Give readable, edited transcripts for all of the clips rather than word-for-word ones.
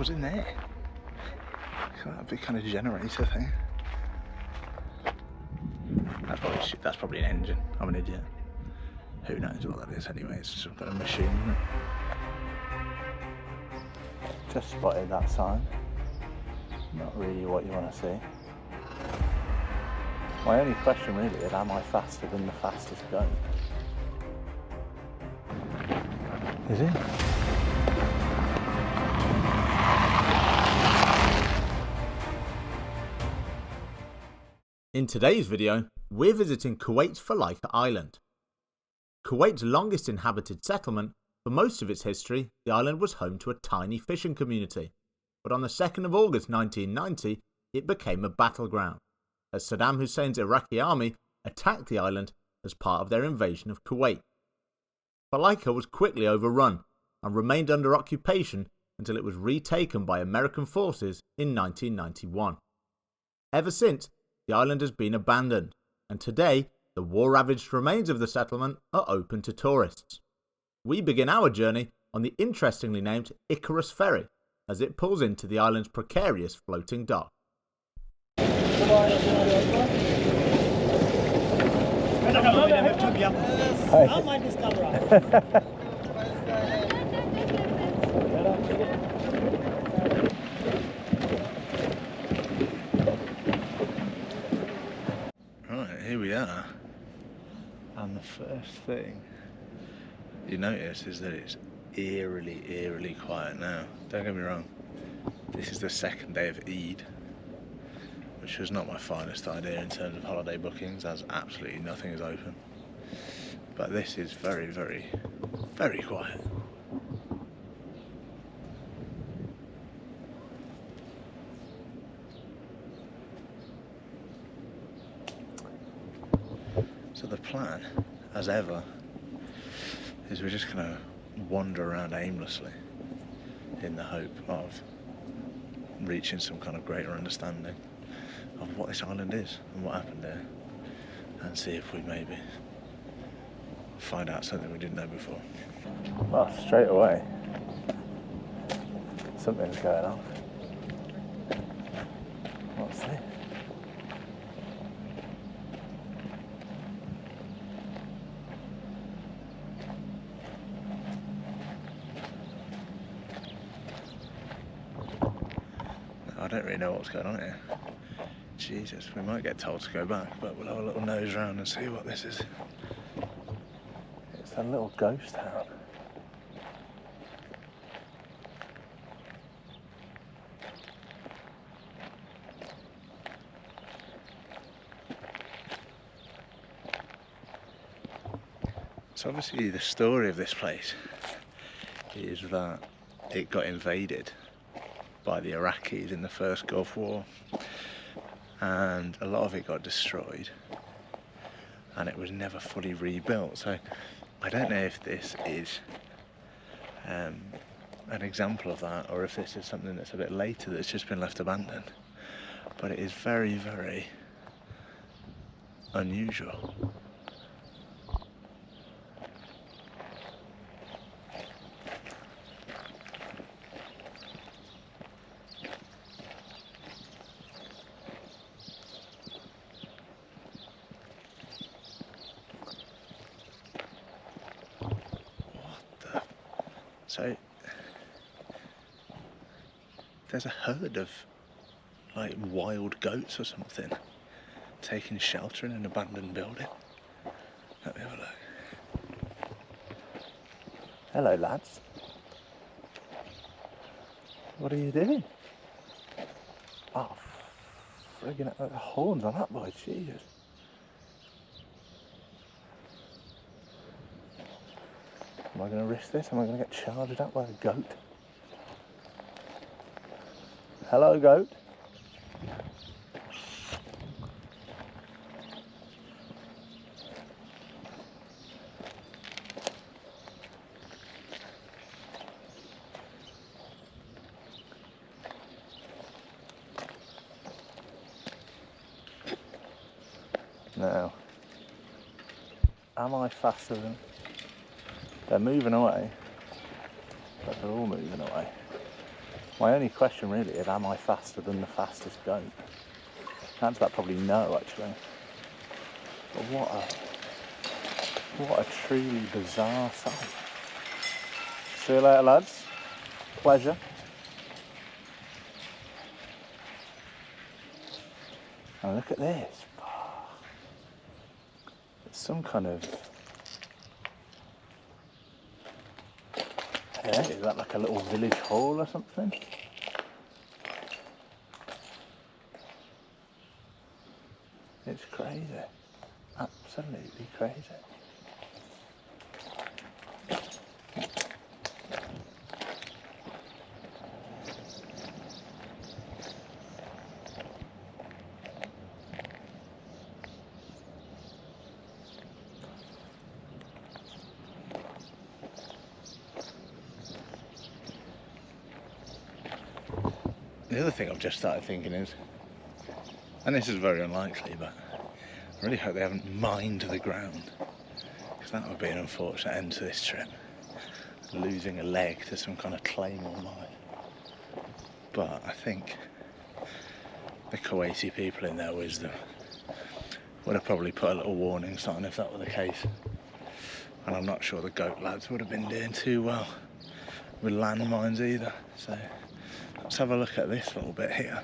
was in there? That big kind of generator thing. That's probably an engine. I'm an idiot. Who knows what that is anyway? It's some kind of machine, isn't it? Just spotted that sign. Not really what you want to see. My only question really is, am I faster than the fastest goat? Is he? In today's video, we're visiting Kuwait's Failaka Island. Kuwait's longest inhabited settlement, for most of its history, the island was home to a tiny fishing community. But on the 2nd of August 1990, it became a battleground, as Saddam Hussein's Iraqi army attacked the island as part of their invasion of Kuwait. Failaka was quickly overrun and remained under occupation until it was retaken by American forces in 1991. Ever since, the island has been abandoned, and today the war-ravaged remains of the settlement are open to tourists. We begin our journey on the interestingly named Icarus Ferry as it pulls into the island's precarious floating dock. Right, here we are. And the first thing you notice is that it's eerily quiet now. Don't get me wrong, this is the second day of Eid, which was not my finest idea in terms of holiday bookings, as absolutely nothing is open. But this is very quiet. So the plan, as ever, is we're just going to wander around aimlessly in the hope of reaching some kind of greater understanding of what this island is and what happened there, and see if we maybe find out something we didn't know before. Well, straight away, something's going on. What's this? I don't really know what's going on here. Jesus, we might get told to go back, but we'll have a little nose around and see what this is. It's a little ghost town. So obviously the story of this place is that it got invaded by the Iraqis in the first Gulf War, and a lot of it got destroyed and it was never fully rebuilt. So I don't know if this is an example of that, or if this is something that's a bit later that's just been left abandoned, but it is very unusual. So there's a herd of like wild goats or something taking shelter in an abandoned building. Let me have a look. Hello lads. What are you doing? Oh, friggin' horns on that boy, Jesus. Am I going to risk this? Am I going to get charged up by a goat? Hello, goat. Now, am I faster than... They're moving away, but they're all moving away. My only question really is, am I faster than the fastest goat? The answer to that probably no, actually. But what a truly bizarre sight. See you later, lads. Pleasure. And look at this. It's some kind of... Yeah, is that like a little village hall or something? It's crazy. Absolutely crazy. The other thing I've just started thinking is, and this is very unlikely, but I really hope they haven't mined the ground, because that would be an unfortunate end to this trip. Losing a leg to some kind of claymore mine. But I think the Kuwaiti people, in their wisdom, would have probably put a little warning sign if that were the case. And I'm not sure the goat lads would have been doing too well with landmines either. So let's have a look at this little bit here.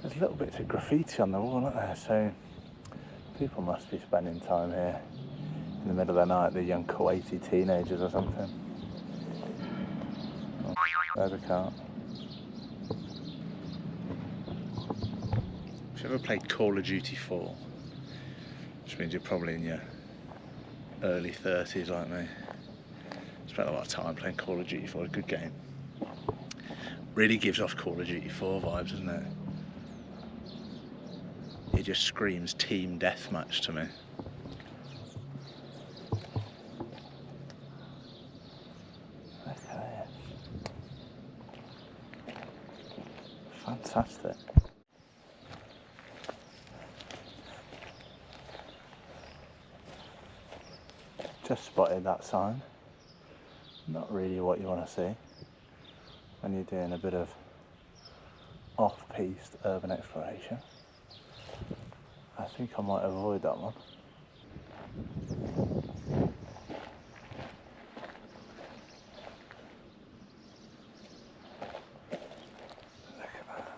There's little bits of graffiti on the wall, aren't there? So people must be spending time here in the middle of the night, the young Kuwaiti teenagers or something. Oh, there's a car. Have you ever played Call of Duty 4? Which means you're probably in your early 30s like me. Spent a lot of time playing Call of Duty 4, a good game. Really gives off Call of Duty 4 vibes, doesn't it? It just screams team deathmatch to me. Look at this. Fantastic. Just spotted that sign. Not really what you want to see when you're doing a bit of off-piste urban exploration. I think I might avoid that one. Look at that.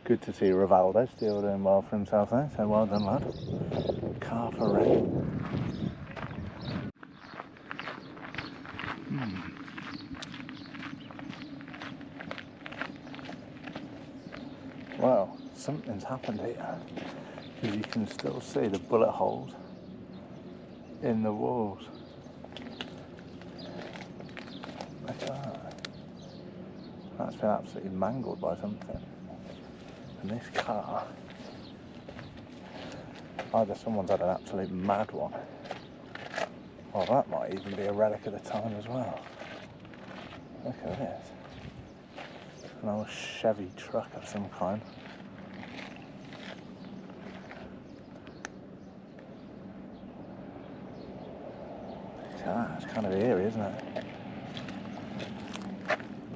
Good to see Rivaldo still doing well for himself there, so well done, lad. Car for rain. Well, something's happened here, because you can still see the bullet holes in the walls. Look at that. That's been absolutely mangled by something. And this car, either someone's had an absolute mad one, or that might even be a relic of the time as well. Look at this. An old Chevy truck of some kind. Look at that, it's kind of eerie, isn't it?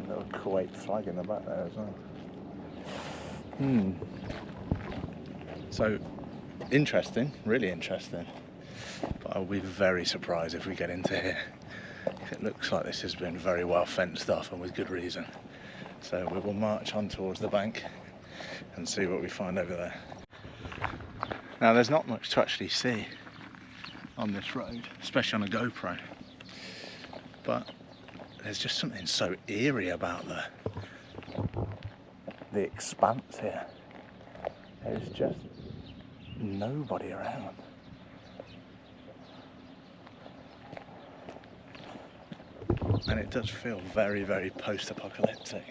A little Kuwait flag in the back there as well. So, interesting, really interesting. But I'll be very surprised if we get into here. It looks like this has been very well fenced off, and with good reason. So we will march on towards the bank and see what we find over there. Now there's not much to actually see on this road, especially on a GoPro. But there's just something so eerie about the expanse here. There's just nobody around. And it does feel very, very post-apocalyptic,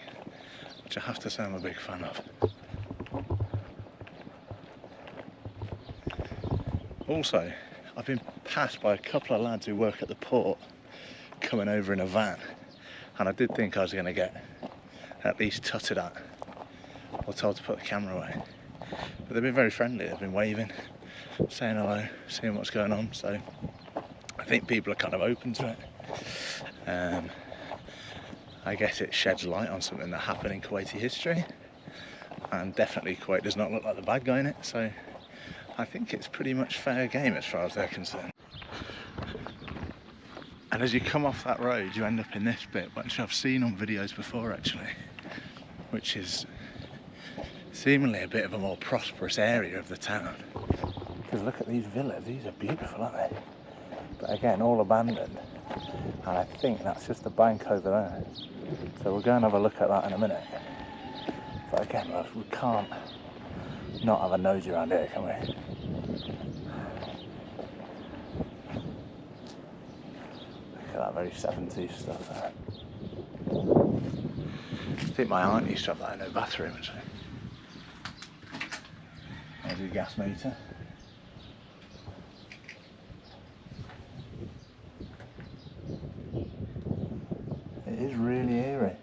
which I have to say I'm a big fan of. Also, I've been passed by a couple of lads who work at the port coming over in a van, and I did think I was going to get at least tutted at or told to put the camera away. But they've been very friendly, they've been waving, saying hello, seeing what's going on, so I think people are kind of open to it. I guess it sheds light on something that happened in Kuwaiti history, and definitely Kuwait does not look like the bad guy in it, so I think it's pretty much fair game as far as they're concerned. And as you come off that road, you end up in this bit, which I've seen on videos before actually, which is seemingly a bit of a more prosperous area of the town. Because look at these villas, these are beautiful, aren't they? But again, all abandoned. And I think that's just the bank over there. So we'll go and have a look at that in a minute. But again, we can't not have a nosy around here, can we? Look at that very 70s stuff there. I think my aunt used to have that in her bathroom actually. There's your gas meter. It is really eerie.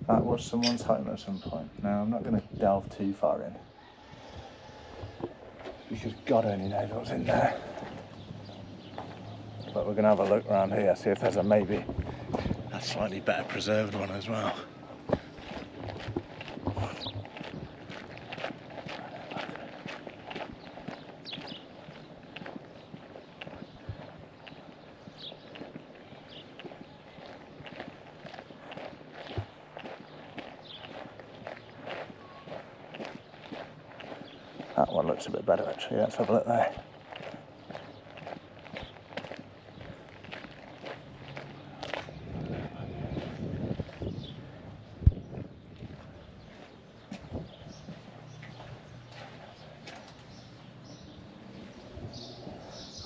That was someone's home at some point. Now I'm not going to delve too far in, because God only knows what's in there. But we're going to have a look around here, see if there's maybe a slightly better preserved one as well. That one looks a bit better actually, let's have a look there.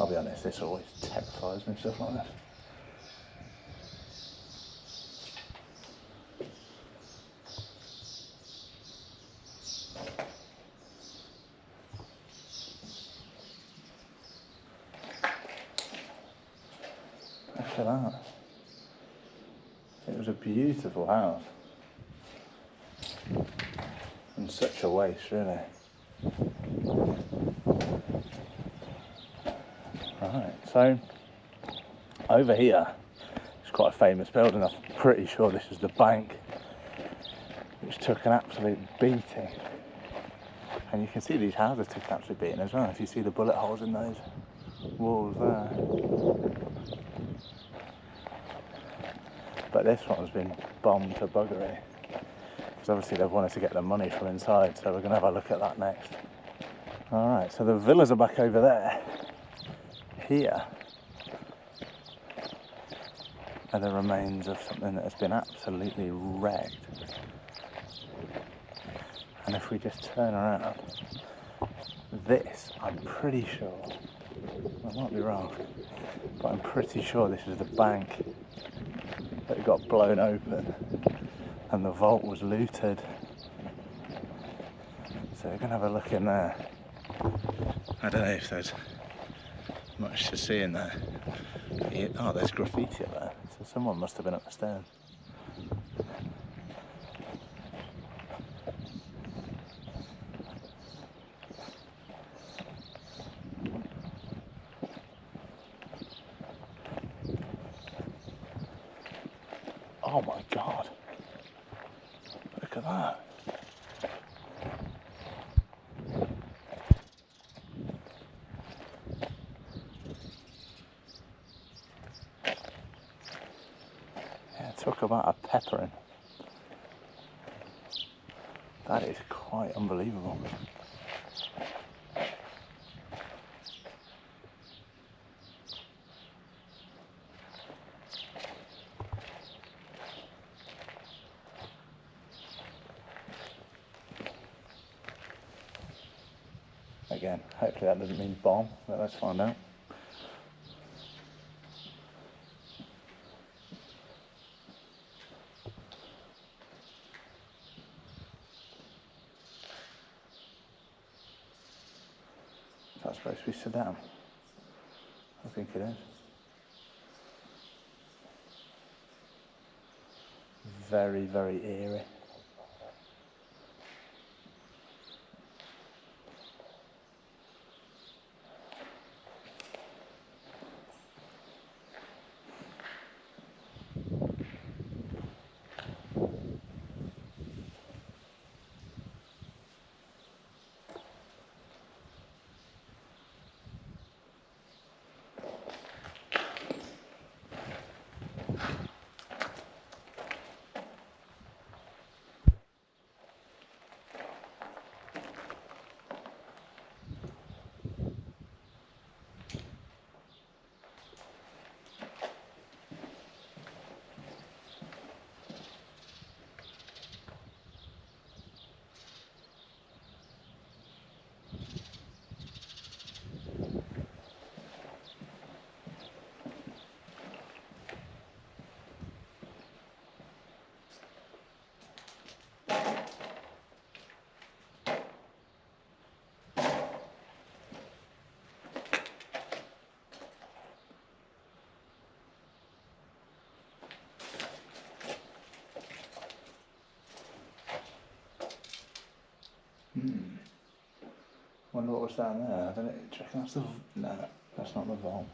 I'll be honest, this always terrifies me, stuff like this. Look at that. It was a beautiful house. And such a waste, really. Right, so over here, it's quite a famous building. I'm pretty sure this is the bank, which took an absolute beating. And you can see these houses took an absolute beating as well. If you see the bullet holes in those walls there. But this one's been bombed to buggery, because obviously they've wanted to get the money from inside, so we're going to have a look at that next. Alright, so the villas are back over there. Here are the remains of something that has been absolutely wrecked. And if we just turn around, this, I'm pretty sure, I might be wrong, but I'm pretty sure this is the bank that got blown open and the vault was looted. So we're going to have a look in there. I don't know if there's much to see in there. Oh, there's graffiti up there, so someone must have been up the stairs. Oh my God, look at that. Talk about a peppering. That is quite unbelievable. Again, hopefully that doesn't mean bomb, but let's find out. Is that supposed to be Saddam? I think it is. Very, very eerie. Wonder what was down there. I don't know. Do you reckon that's the... No, that's not the vault.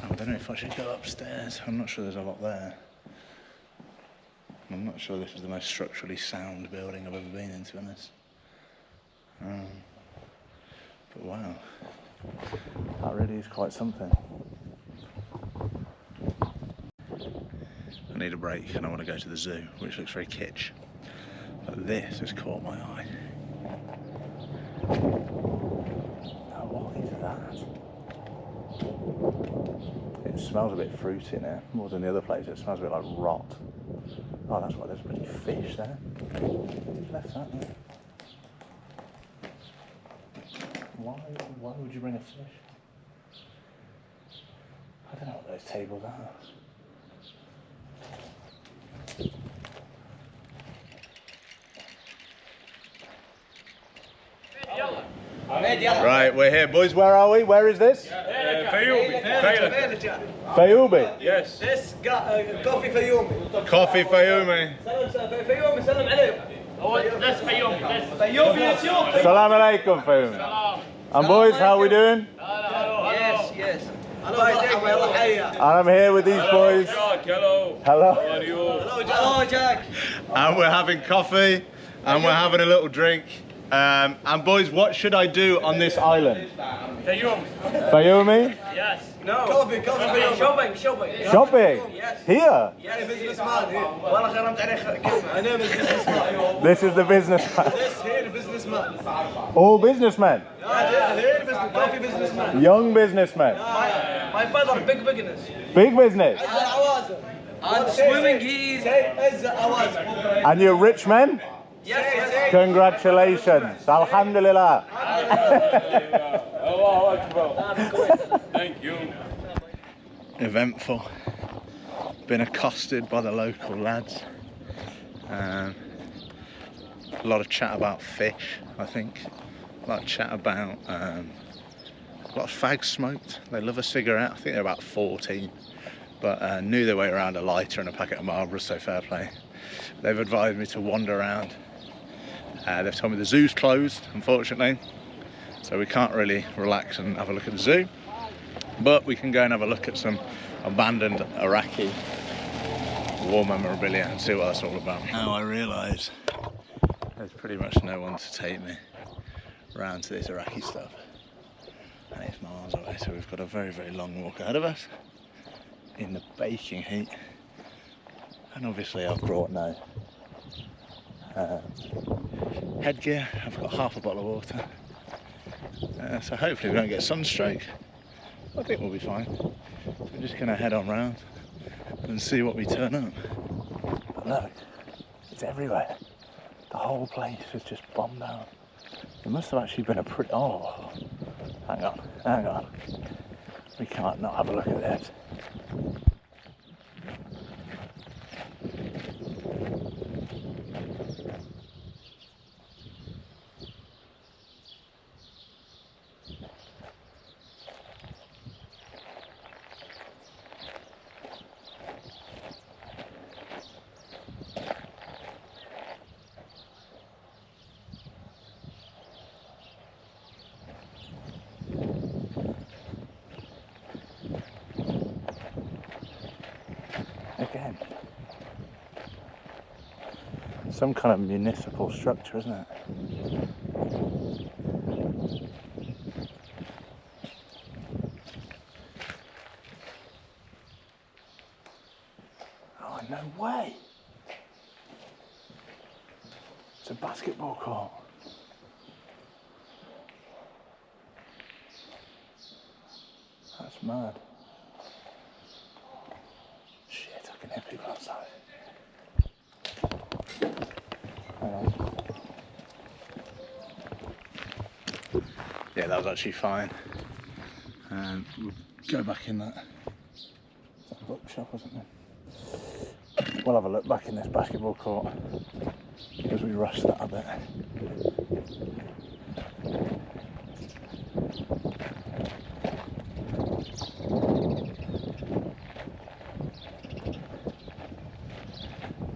I don't know if I should go upstairs. I'm not sure there's a lot there. I'm not sure this is the most structurally sound building I've ever been in, to be honest. But wow, that really is quite something. I need a break and I want to go to the zoo, which looks very kitsch. But this has caught my eye. Now what is that? It smells a bit fruity in here, more than the other place. It smells a bit like rot. Oh, that's why there's a bloody fish there. Who's left that there? Why would you bring a fish? I don't know what those tables are. Right, we're here, boys. Where are we? Where is this? Fayoumi. Yes. This coffee Fayoumi. Coffee Fayoumi. Fayoumi, salam alaikum. That's Fayoumi. Fayoumi, Ethiopia. Salam alaikum, Fayoumi. And boys, how are we doing? Yes. Hello. And I'm here with these boys. Hello. Hello. How are you? Hello, Jack. And we're having coffee. And we're having a little drink. And boys, what should I do on this island? Fayoumi. Fayoumi? Yes. No. Coffee. Shopping. Shopping? Yes. Here? Yes, businessman here. والله خرمت عليه كلمة. My name is businessman. This is the businessman. This here businessman. All businessmen? Here coffee businessman. Young businessmen? My father big business. Big business? And swimming he's And you're rich men? Yes. Congratulations. Alhamdulillah. Thank you. Eventful. Been accosted by the local lads. A lot of chat about fish, I think. A lot of chat about a lot of fags smoked. They love a cigarette. I think they're about 14, but knew their way around a lighter and a packet of Marlboros, so fair play. They've advised me to wander around. They've told me the zoo's closed, unfortunately, so we can't really relax and have a look at the zoo, but we can go and have a look at some abandoned Iraqi war memorabilia and see what that's all about. Now I realise there's pretty much no one to take me around to this Iraqi stuff, and it's miles away, so we've got a very, very long walk ahead of us in the baking heat. And obviously I've brought no headgear. I've got half a bottle of water, so hopefully we don't get sunstroke. I think we'll be fine. So we're just going to head on round and see what we turn up. But look, it's everywhere. The whole place was just bombed out. It must have actually been a pretty... Oh, hang on. We can't not have a look at this. Again, some kind of municipal structure, isn't it? Oh, no way! It's a basketball court. That's mad. Shit, I can hear people outside. Hang on. Yeah, that was actually fine. We'll go back in that. Is that a bookshop or something? We'll have a look back in this basketball court because we rushed that a bit.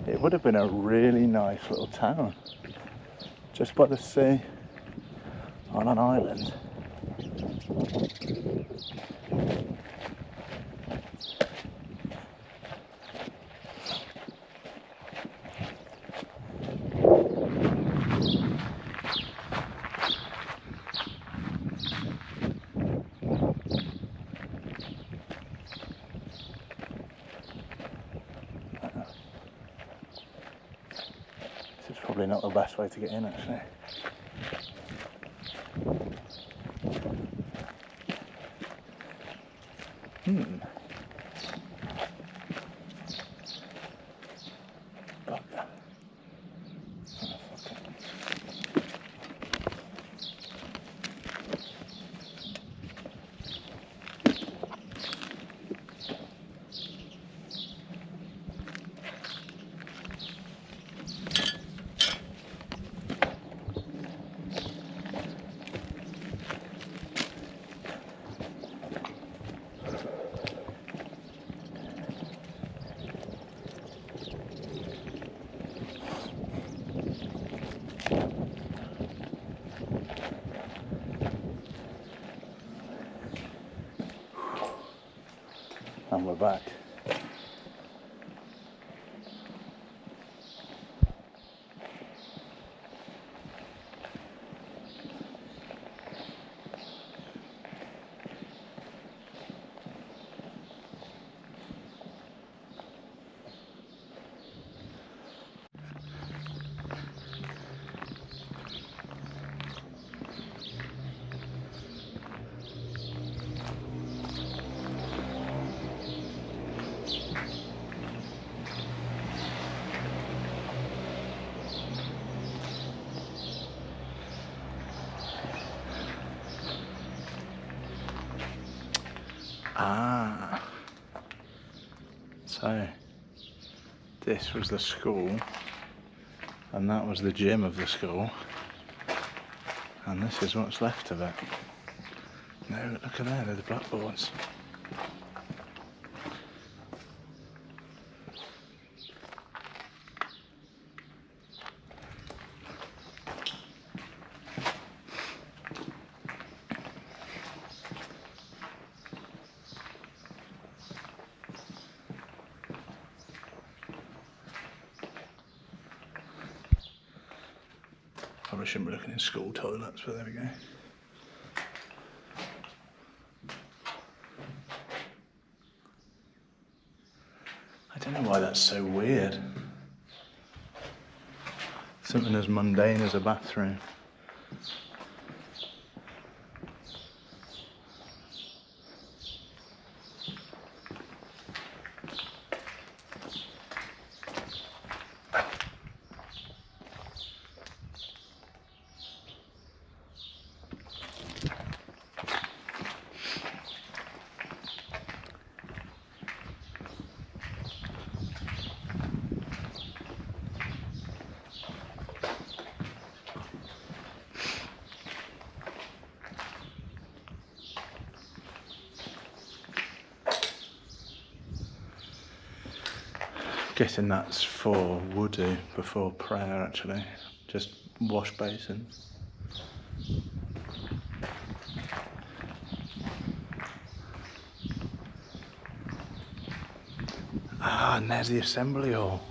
It would have been a really nice little town, just by the sea, on an island. This is probably not the best way to get in, actually. Bugger. Oh, fuck it. And we're back. Ah, so this was the school, and that was the gym of the school, and this is what's left of it. No, look at there, they're the blackboards. Probably shouldn't be looking in school toilets, but there we go. I don't know why that's so weird. Something as mundane as a bathroom. Guessing that's for wudu, before prayer actually. Just wash basins. Ah, and there's the assembly hall.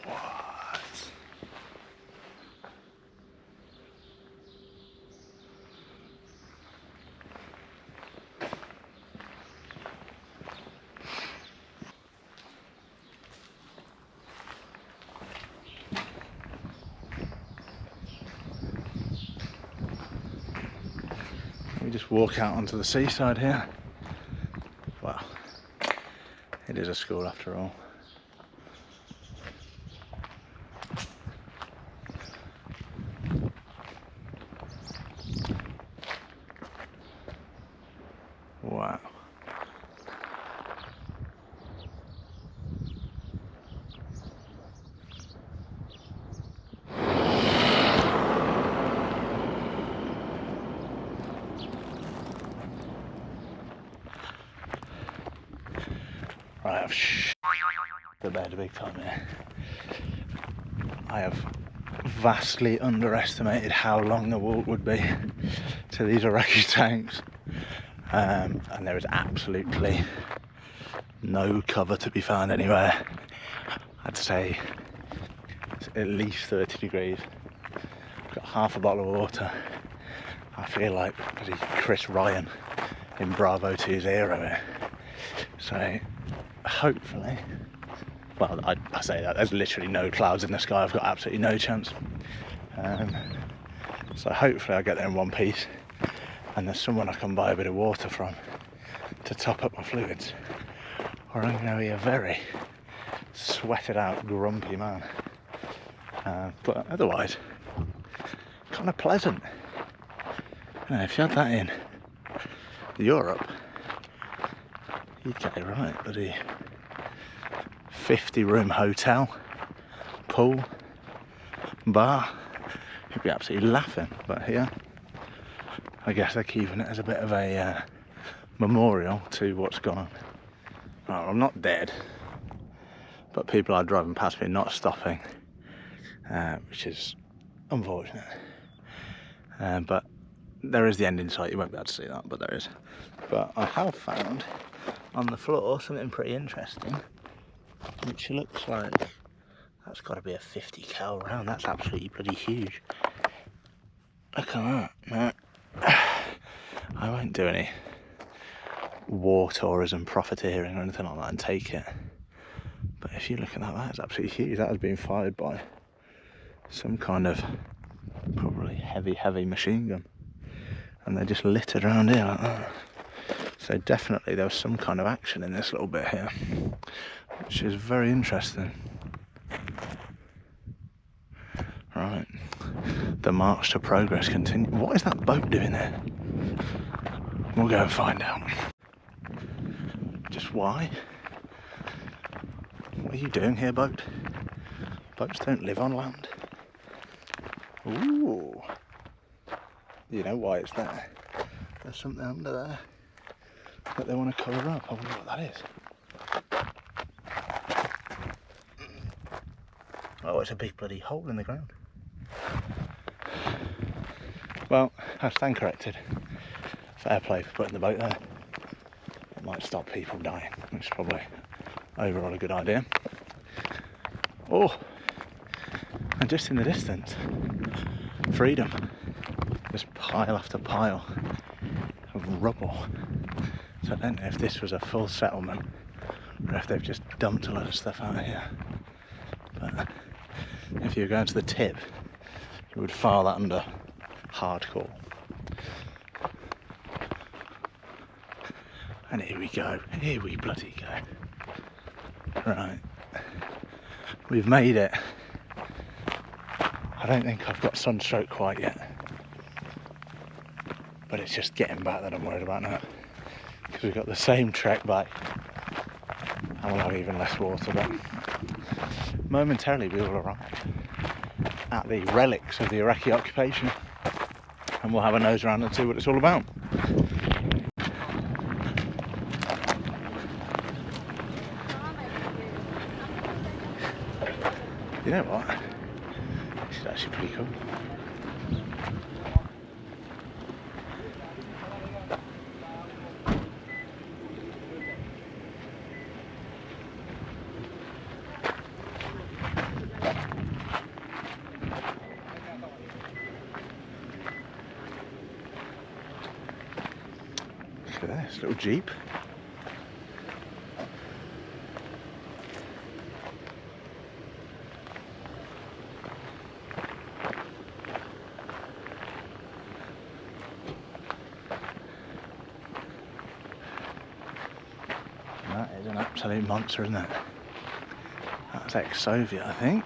What? We just walk out onto the seaside here. Well, it is a school after all. Wow. Right, I've the bed big time here. I have vastly underestimated how long the walk would be to these Iraqi tanks, and there is absolutely no cover to be found anywhere. I'd say it's at least 30 degrees. I've got half a bottle of water. I feel like bloody Chris Ryan in Bravo 2's era here. So hopefully, well, I say that, there's literally no clouds in the sky, I've got absolutely no chance. So hopefully I get there in one piece and there's someone I can buy a bit of water from to top up my fluids, or I'm going to be a very sweated out, grumpy man. But otherwise, kind of pleasant. If you had that in Europe, you'd get it right, buddy. 50-room hotel, pool, bar, you'd be absolutely laughing. But here, I guess they're keeping it as a bit of a memorial to what's gone on. Well, I'm not dead, but people are driving past me, not stopping, which is unfortunate. But there is the end in sight. You won't be able to see that, but there is. But I have found on the floor something pretty interesting, which looks like that's got to be a 50 cal round. That's absolutely bloody huge. Look at that. No, I won't do any war tourism profiteering or anything like that and take it. But if you look at that, that's absolutely huge. That has been fired by some kind of probably heavy machine gun, and they're just littered around here like that. So definitely there was some kind of action in this little bit here, which is very interesting. Right, the march to progress continues. What is that boat doing there? We'll go and find out. Just why? What are you doing here, boat? Boats don't live on land. Ooh. You know why it's there? There's something under there that they want to cover up. I wonder what that is. Oh, it's a big bloody hole in the ground. Well, I stand corrected. Fair play for putting the boat there. It might stop people dying, which is probably overall a good idea. Oh, and just in the distance, freedom. Just pile after pile of rubble. So I don't know if this was a full settlement or if they've just dumped a lot of stuff out here. But if you were going to the tip, you would file that under hardcore. And here we go. Here we bloody go. Right. We've made it. I don't think I've got sunstroke quite yet. But it's just getting back that I'm worried about now. Because we've got the same trek back. And we'll have even less water. But momentarily we will arrive at the relics of the Iraqi occupation. And we'll have a nose around and see what it's all about. You know what? This is actually pretty cool. Look at this little Jeep. That is an absolute monster, isn't it? That's ex-Soviet, I think.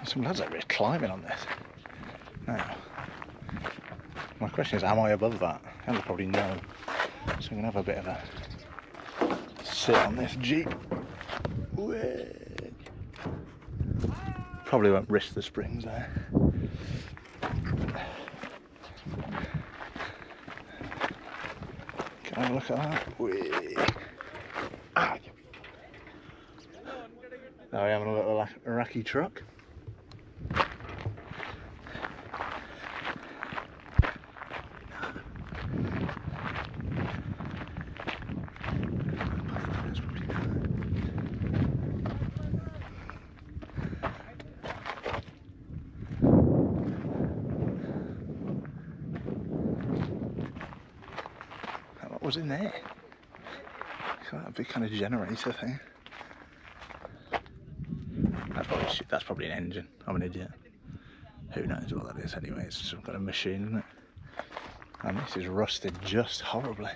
Some lads over here climbing on this. Now, my question is, am I above that? And probably no. So I'm going to have a bit of a sit on this Jeep. Whee! Probably won't risk the springs there. Can I have a look at that? Whee! Ah. Now I am in a little Iraqi truck. What was in there? That big kind of generator thing. That's probably an engine. I'm an idiot. Who knows what that is anyway? It's some kind of machine, isn't it? And this is rusted just horribly.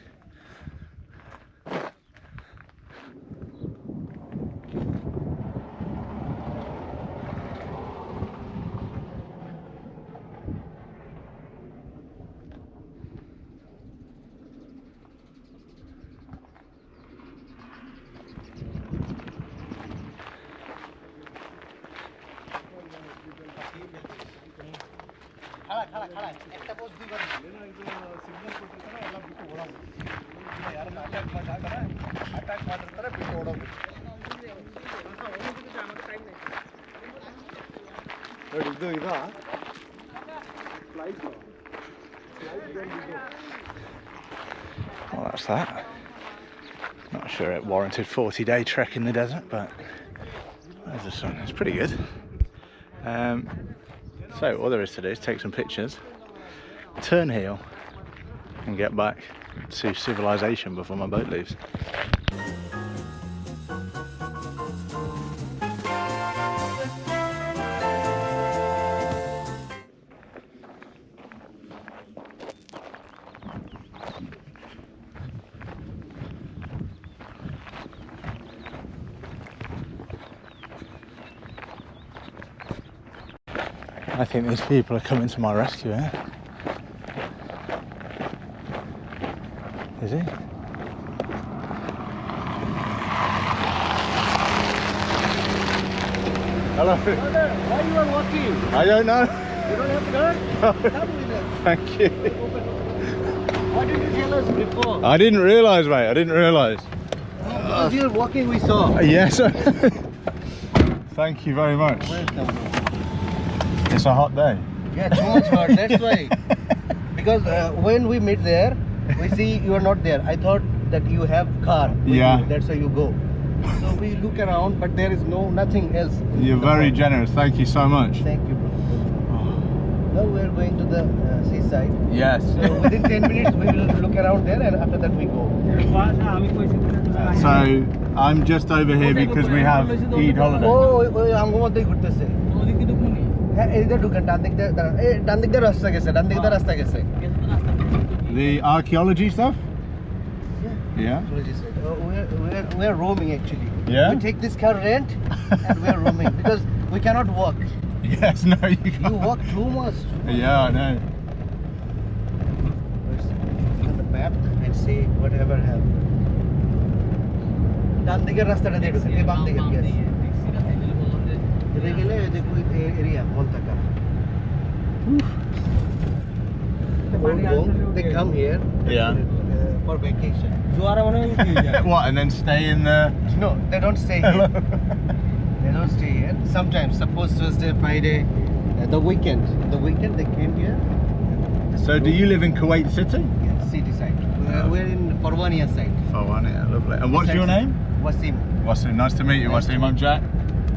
Well, that's that. Not sure it warranted 40-day trek in the desert, but there's the sun. It's pretty good. So all there is to do is take some pictures, turn heel, and get back to civilization before my boat leaves. I think these people are coming to my rescue here. Is he? Hello. Why you are walking? I don't know. You don't have gun? Come with us. Thank you. Why didn't you tell us before? I didn't realise, mate. I didn't realise. Because you're walking, we saw. Yes. Thank you very much. Welcome. It's a hot day. Yeah, too much hot. That's why. Because when we meet there, we see you are not there. I thought that you have car. Yeah. You. That's why you go. So we look around, but there is nothing else. You're very generous. Thank you so much. Thank you, bro. Now we are going to the seaside. Yes. So within 10 minutes we will look around there, and after that we go. So I'm just over here because we have Eid holiday. Oh, I'm going to go to say. इधर ढुकन डांदिक दे रास्ता कैसे The archaeology stuff? Yeah. We're roaming actually. Yeah? We take this car rent and we're roaming because we cannot walk. Yes, no, you can't. You walk too much. Yeah, I know. Let's look at the map and see whatever happened. ডান দিকের রাস্তাটা দিয়ে ঢুকে এই বাম দিকে yes এদিকে গেলে এই দেখো এই area মলতাকা they come here Yeah. for vacation What, and then stay in the... no they don't stay here they don't stay here sometimes suppose Thursday Friday the weekend they came here. So do you live in Kuwait City? Yeah, city side we're in Farwania side. Oh, yeah, lovely. And what's your name? Wasim. Wasim, nice to meet you. Wasim, I'm Jack.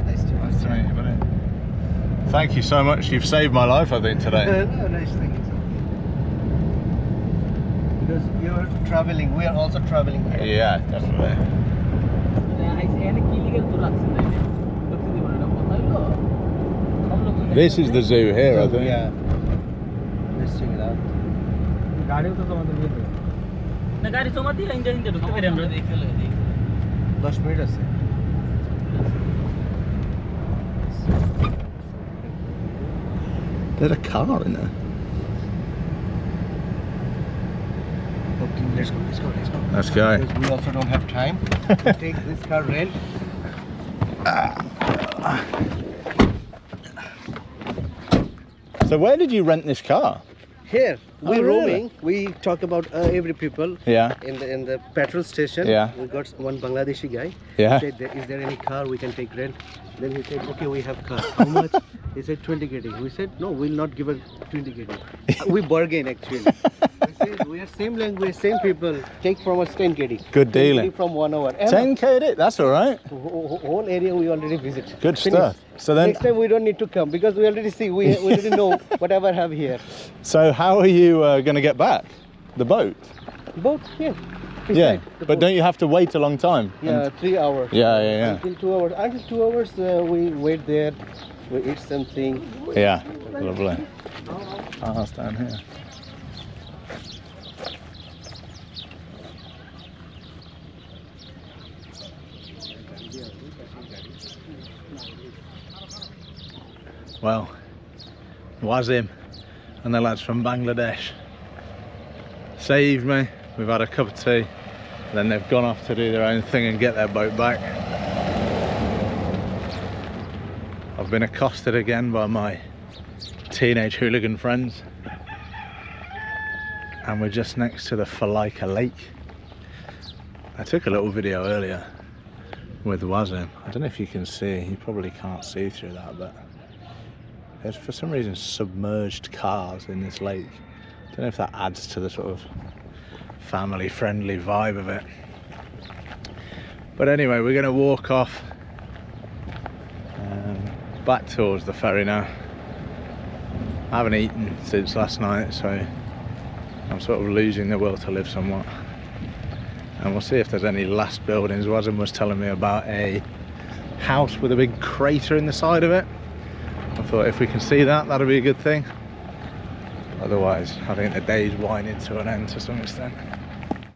Nice to meet you, buddy. Thank you so much. You've saved my life, I think, today. No, nice thing. Because you're traveling, we are also traveling here. Yeah, definitely. This is the zoo here, I think. Yeah. Let's check it out. না গাড়ি জমা দিয়ে engine ঢুকতে পারি আমরা 10 minute আছে There's a car in there. Okay, let's go. Let's go. Because we also don't have time to take this car rent. So where did you rent this car? Here, we Oh, really? roaming. We talk about every people. Yeah. In the petrol station. Yeah. We got one Bangladeshi guy. Yeah. Said, is there any car we can take rent? Then he said, okay, we have car. How much? He said 20 KD. We said, no, we'll not give us 20 KD. We bargain actually. We said, we are same language, same people. Take from us 10 KD. Good 10 dealing. KD from 1 hour. And 10 KD, that's all right. whole area we already visit. Good Finish. stuff. So then, Next time we don't need to come because we already see, we already know whatever I have here. so how are you going to get back? The boat? Boat here. Yeah, beside the but boat. don't you have to wait a long time? Yeah, 3 hours. Yeah. Until 2 hours. Until 2 hours, we wait there. We eat something. Yeah, lovely. Oh, it's down here. Well, Wasim and the lads from Bangladesh saved me. We've had a cup of tea, then they've gone off to do their own thing and get their boat back. I've been accosted again by my teenage hooligan friends, and we're just next to the Failaka lake. I took a little video earlier with Wasim. I don't know if you can see, you probably can't see through that, but there's for some reason submerged cars in this lake. I don't know if that adds to the sort of family friendly vibe of it. But anyway, we're going to walk off back towards the ferry now. I haven't eaten since last night, so I'm sort of losing the will to live somewhat. And we'll see if there's any last buildings. Wasim was telling me about a house with a big crater in the side of it. I thought if we can see that, that'll be a good thing. Otherwise, I think the day's winding to an end to some extent.